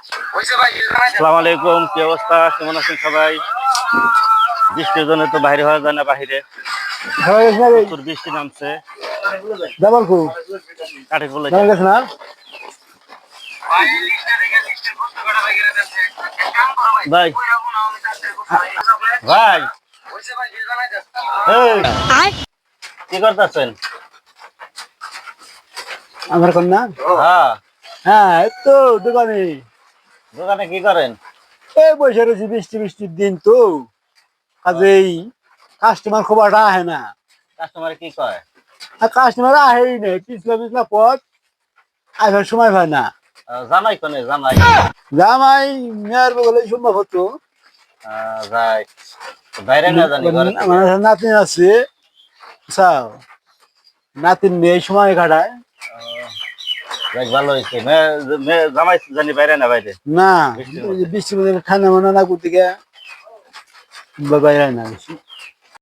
আসসালামু আলাইকুম, কি অবস্থা? কেমন আছেন সবাই? বৃষ্টির জন্য তো বাইরে হওয়া যায় না, বাহিরে প্রচুর বৃষ্টি নামছে। কাঠে ফুল না ভাই ভাই এই, কি করতেছেন? আমার কন্যা হ্যাঁ, হ্যাঁ এই তো দোকানে দোকানে কি করেন? এই বসে রয়েছি, বৃষ্টি বৃষ্টির দিন তো কাজেই কাস্টমার খুব একটা আহে না। কাস্টমার কি কয়? আর কাস্টমার আহেই নেই, পিছলা পিছলা পথ আসার সময় হয় না। জামাই কোনে জামাই? জামাই মেয়ের বলে সম্ভব হতো। যাই বাইরে না জানি ঘরে থেকে। আমার একটা নাতিন আছে, বুঝছাও? নাতিন নিয়ে সময় কাটায় যাক, ভালো হয়েছে। জামাই জানি বাইরে না, বাইরে না। বৃষ্টির এই যে মধ্যে। বৃষ্টির মধ্যে ঠান্ডা মানা না করতে গিয়ে বাইরে হয় না বেশি।